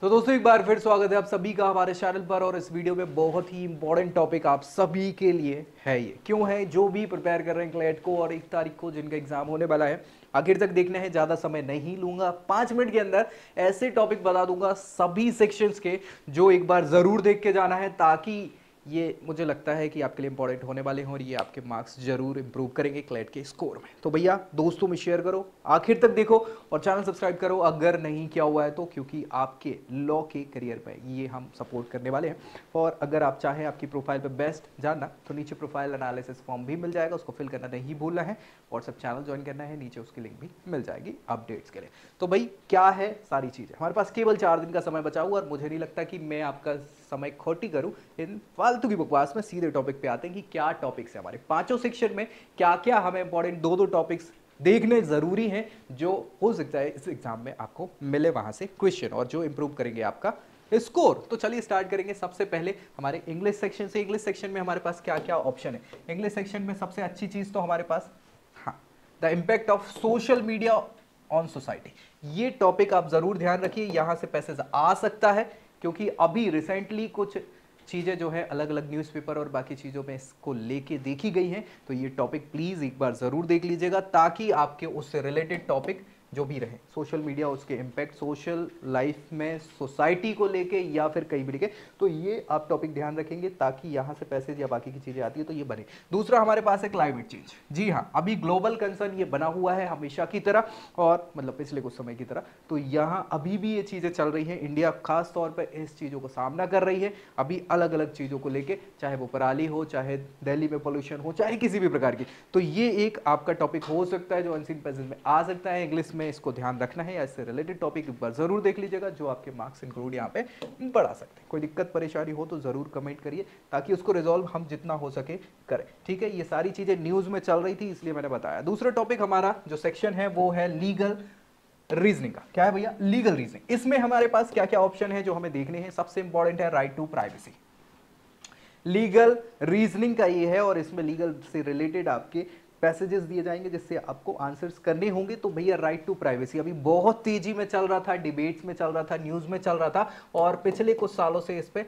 तो दोस्तों एक बार फिर स्वागत है आप सभी का हमारे चैनल पर। और इस वीडियो में बहुत ही इंपॉर्टेंट टॉपिक आप सभी के लिए है। ये क्यों है, जो भी प्रिपेयर कर रहे हैं क्लेट को और 1 तारीख को जिनका एग्जाम होने वाला है, आखिर तक देखना है। ज़्यादा समय नहीं लूंगा, 5 मिनट के अंदर ऐसे टॉपिक बता दूंगा सभी सेक्शंस के, जो एक बार ज़रूर देख के जाना है, ताकि ये मुझे लगता है कि आपके लिए इंपॉर्टेंट होने वाले हैं और ये आपके मार्क्स जरूर इंप्रूव करेंगे क्लेट के स्कोर में। तो भैया दोस्तों में शेयर करो, आखिर तक देखो और चैनल सब्सक्राइब करो अगर नहीं किया हुआ है तो, क्योंकि आपके लॉ के करियर पे ये हम सपोर्ट करने वाले हैं। और अगर आप चाहें आपकी प्रोफाइल पे बेस्ट जानना तो नीचे प्रोफाइल एनालिसिस फॉर्म भी मिल जाएगा, उसको फिल करना नहीं भूलना है। व्हाट्सएप चैनल ज्वाइन करना है, नीचे उसकी लिंक भी मिल जाएगी अपडेट्स के लिए। तो भाई क्या है सारी चीज़ें, हमारे पास केवल 4 दिन का समय बचा हुआ और मुझे नहीं लगता कि मैं आपका समय खोटी करूं इन फालतू की बकवास में। सीधे टॉपिक पे आते हैं कि क्या टॉपिक्स है हमारे पांचों सेक्शन में, क्या क्या हमें इंपॉर्टेंट दो टॉपिक्स देखने जरूरी हैं, जो हो सकता है इस एग्जाम में आपको मिले वहां से क्वेश्चन और जो इंप्रूव करेंगे आपका स्कोर। तो चलिए स्टार्ट करेंगे सबसे पहले हमारे इंग्लिश सेक्शन से। इंग्लिश सेक्शन में हमारे पास क्या क्या ऑप्शन है। इंग्लिश सेक्शन में सबसे अच्छी चीज तो हमारे पास, हाँ, the impact of social media on society. ये टॉपिक आप जरूर ध्यान रखिए, यहां से पैसेज आ सकता है, क्योंकि अभी रिसेंटली कुछ चीज़ें जो है अलग अलग न्यूज़पेपर और बाकी चीज़ों में इसको लेके देखी गई हैं। तो ये टॉपिक प्लीज़ एक बार ज़रूर देख लीजिएगा, ताकि आपके उससे रिलेटेड टॉपिक जो भी रहे, सोशल मीडिया, उसके इम्पैक्ट सोशल लाइफ में, सोसाइटी को लेके या फिर कहीं भी लेके, तो ये आप टॉपिक ध्यान रखेंगे, ताकि यहाँ से पैसेज या बाकी की चीज़ें आती है तो ये बने। दूसरा हमारे पास है क्लाइमेट चेंज। जी हाँ, अभी ग्लोबल कंसर्न ये बना हुआ है हमेशा की तरह, और मतलब पिछले कुछ समय की तरह। तो यहाँ अभी भी ये चीज़ें चल रही हैं, इंडिया खास तौर पर इस चीज़ों को सामना कर रही है अभी अलग अलग चीज़ों को लेके, चाहे वो पराली हो, चाहे दिल्ली में पोल्यूशन हो, चाहे किसी भी प्रकार की। तो ये एक आपका टॉपिक हो सकता है जो अनसीन पैसेज में आ सकता है इंग्लिश में, इसको ध्यान रखना है। या इससे रिलेटेड टॉपिक एक बार जरूर देख लीजिएगा, जो आपके मार्क्स इंक्लूड यहाँ पे बढ़ा सकते हैं। कोई दिक्कत परेशानी हो तो जरूर कमेंट करिए, ताकि उसको रिजॉल्व हम जितना हो सके करें। ठीक है, ये सारी चीजें न्यूज में चल रही थी इसलिए मैंने बताया। दूसरा टॉपिक हमारा जो सेक्शन है वो है लीगल रीजनिंग का। क्या है भैया? Legal reasoning. इसमें हमारे पास क्या क्या ऑप्शन है जो हमें देखने हैं। सबसे इंपॉर्टेंट है right to privacy. Legal reasoning का ये है, और इसमें लीगल से रिलेटेड आपके पैसेजेस दिए जाएंगे जिससे आपको आंसर्स करने होंगे। तो भैया राइट टू प्राइवेसी अभी बहुत तेजी में चल रहा था, डिबेट्स में चल रहा था, न्यूज में चल रहा था, और पिछले कुछ सालों से इस पे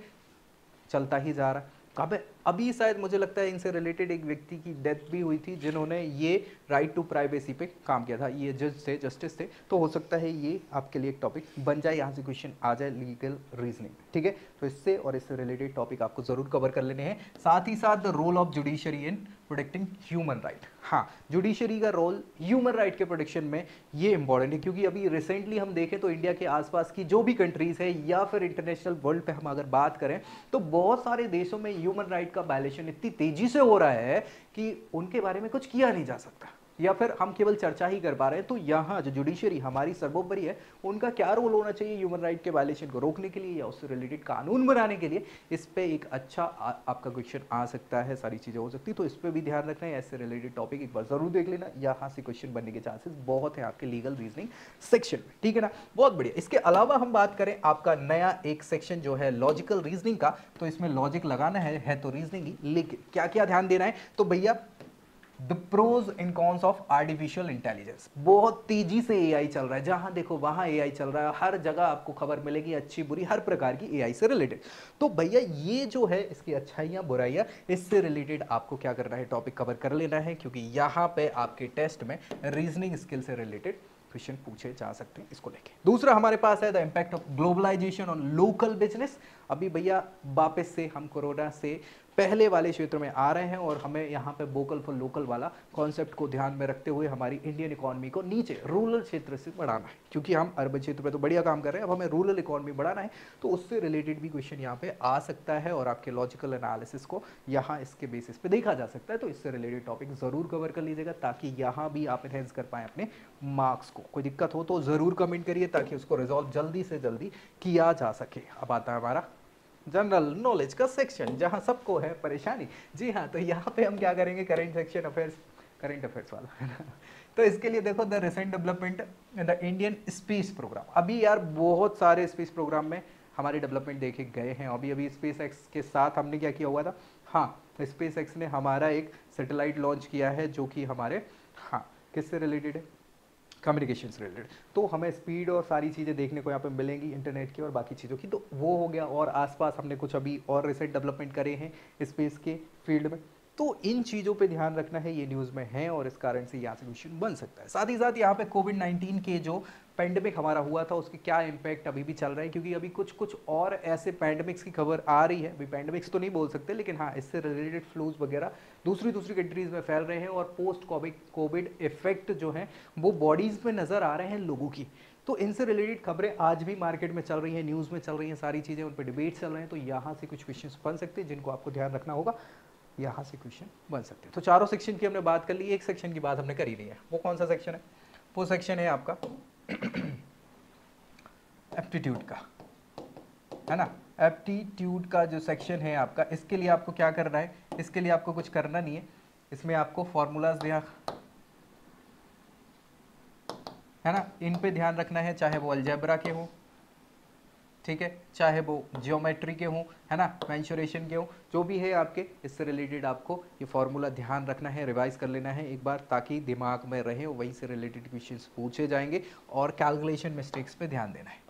चलता ही जा रहा है। अब अभी शायद मुझे लगता है इनसे रिलेटेड एक व्यक्ति की डेथ भी हुई थी, जिन्होंने ये राइट टू प्राइवेसी पे काम किया था। ये जज थे, जस्टिस थे। तो हो सकता है ये आपके लिए एक टॉपिक बन जाए, यहाँ से क्वेश्चन आ जाए लीगल रीजनिंग। ठीक है, तो इससे और इससे रिलेटेड टॉपिक आपको जरूर कवर कर लेने हैं। साथ ही साथ the role of judiciary in protecting human right. हाँ, जुडिशरी का रोल ह्यूमन राइट के प्रोटेक्शन में ये इंपॉर्टेंट है, क्योंकि अभी रिसेंटली हम देखें तो इंडिया के आसपास की जो भी कंट्रीज है या फिर इंटरनेशनल वर्ल्ड पे हम अगर बात करें, तो बहुत सारे देशों में ह्यूमन राइट का वायलेशन इतनी तेजी से हो रहा है कि उनके बारे में कुछ किया नहीं जा सकता, या फिर हम केवल चर्चा ही कर पा रहे हैं। तो यहाँ जो जुडिशरी हमारी सर्वोपरि है, उनका क्या रोल होना चाहिए ह्यूमन राइट के वायलेशन को रोकने के लिए या उससे रिलेटेड कानून बनाने के लिए, इस पे एक अच्छा आपका क्वेश्चन आ सकता है, सारी चीजें हो सकती है। तो इस पे भी ध्यान रखना है, ऐसे रिलेटेड टॉपिक एक बार जरूर देख लेना, यहाँ से क्वेश्चन बनने के चांसेस बहुत है आपके लीगल रीजनिंग सेक्शन में। ठीक है ना, बहुत बढ़िया। इसके अलावा हम बात करें आपका नया एक सेक्शन जो है लॉजिकल रीजनिंग का, तो इसमें लॉजिक लगाना है तो रीजनिंग ही, लेकिन क्या क्या ध्यान देना है। तो भैया the pros and cons of artificial intelligence. बहुत तेजी से एआई चल रहा है, जहां देखो वहां एआई चल रहा है, हर जगह आपको खबर मिलेगी अच्छी बुरी हर प्रकार की एआई से रिलेटेड। तो भैया ये जो है इसकी अच्छाइयां बुराइयां, इससे रिलेटेड आपको क्या करना है, टॉपिक कवर कर लेना है, क्योंकि यहां पे आपके टेस्ट में रीजनिंग स्किल से रिलेटेड क्वेश्चन पूछे जा सकते हैं इसको लेके। दूसरा हमारे पास है the impact of globalisation on local business. अभी भैया वापस से हम कोरोना से पहले वाले क्षेत्र में आ रहे हैं, और हमें यहाँ पे वोकल फॉर लोकल वाला कॉन्सेप्ट को ध्यान में रखते हुए हमारी इंडियन इकोनॉमी को नीचे रूरल क्षेत्र से बढ़ाना है, क्योंकि हम अर्बन क्षेत्र पे तो बढ़िया काम कर रहे हैं, अब हमें रूरल इकोनॉमी बढ़ाना है। तो उससे रिलेटेड भी क्वेश्चन यहाँ पे आ सकता है, और आपके लॉजिकल एनालिसिस को यहाँ इसके बेसिस पे देखा जा सकता है। तो इससे रिलेटेड टॉपिक जरूर कवर कर लीजिएगा, ताकि यहाँ भी आप एनहेंस कर पाए अपने मार्क्स को। कोई दिक्कत हो तो जरूर कमेंट करिए, ताकि उसको रिजॉल्व जल्दी से जल्दी किया जा सके। अब आता है हमारा जनरल नॉलेज का सेक्शन, जहां सबको है परेशानी। जी हाँ, तो यहाँ पे हम क्या करेंगे, current section affairs, current affairs वाला है ना। तो इसके लिए देखो the recent development in the Indian space programme. अभी यार बहुत सारे स्पेस प्रोग्राम में हमारे डेवलपमेंट देखे गए हैं। अभी अभी स्पेस एक्स के साथ हमने क्या किया हुआ था, हाँ, स्पेस एक्स ने हमारा एक सैटेलाइट लॉन्च किया है, जो कि हमारे, हाँ, किससे रिलेटेड है, कम्युनिकेशन से रिलेटेड। तो हमें स्पीड और सारी चीज़ें देखने को यहाँ पे मिलेंगी इंटरनेट की और बाकी चीज़ों की, तो वो हो गया। और आसपास हमने कुछ अभी और रिसेंट डेवलपमेंट करे हैं स्पेस के फील्ड में, तो इन चीज़ों पे ध्यान रखना है, ये न्यूज़ में है और इस कारण से यहाँ से क्वेश्चन बन सकता है। साथ ही साथ यहाँ पे कोविड-19 के जो पैंडमिक हमारा हुआ था उसके क्या इम्पैक्ट अभी भी चल रहा है, क्योंकि अभी कुछ और ऐसे पैंडमिक्स की खबर आ रही है। अभी पैंडमिक्स तो नहीं बोल सकते, लेकिन हाँ इससे रिलेटेड फ्लूज वगैरह दूसरी कंट्रीज़ में फैल रहे हैं और पोस्ट कोविड इफेक्ट जो है वो बॉडीज़ में नज़र आ रहे हैं लोगों की। तो इनसे रिलेटेड खबरें आज भी मार्केट में चल रही हैं, न्यूज़ में चल रही हैं, सारी चीज़ें उन पर डिबेट चल रहे हैं। तो यहाँ से कुछ क्वेश्चन बन सकते हैं जिनको आपको ध्यान रखना होगा, यहाँ से क्वेश्चन बन सकते हैं। तो चारों सेक्शन की हमने बात कर ली, एक सेक्शन की बात हमने कर ही ली है। वो कौन सा सेक्शन है? वो सेक्शन है आपका एप्टीट्यूड का, है ना। एप्टीट्यूड का जो सेक्शन है आपका, इसके लिए आपको क्या करना है? इसके लिए आपको कुछ करना नहीं है, इसमें आपको फॉर्मूलाज दिया है ना, इन पे ध्यान रखना है, चाहे वो अलजेब्रा के हो, ठीक है, चाहे वो जियोमेट्री के हों, है ना, मेंसुरेशन के हों, जो भी है आपके इससे रिलेटेड आपको ये फॉर्मूला ध्यान रखना है, रिवाइज कर लेना है एक बार, ताकि दिमाग में रहे, वहीं से रिलेटेड क्वेश्चंस पूछे जाएंगे। और कैलकुलेशन मिस्टेक्स पे ध्यान देना है,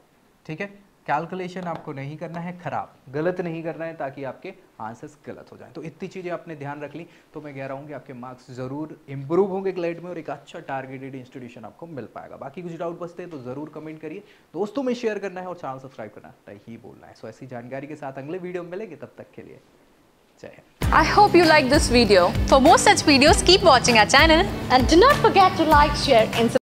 ठीक है। कैलकुलेशन आपको नहीं करना है खराब, गलत नहीं करना है, ताकि आपके आंसर्स गलत हो जाएं। तो इतनी चीज़ें आपने ध्यान रख ली तो मैं कह रहा हूँ कि आपके मार्क्स ज़रूर इंप्रूव होंगे क्लेट में और एक अच्छा टारगेटेड इंस्टीट्यूशन आपको मिल पाएगा। बाकी कुछ डाउट बचते हैं तो ज़रूर कमेंट करिए, दोस्तों में शेयर करना है और चैनल सब्सक्राइब करना ही बोलना है। सो ऐसी जानकारी के साथ अगले वीडियो में मिलेंगे, तब तक के लिए जय Hind. I hope you like this video. For more such videos, keep watching our channel and do not forget to like, share and subscribe.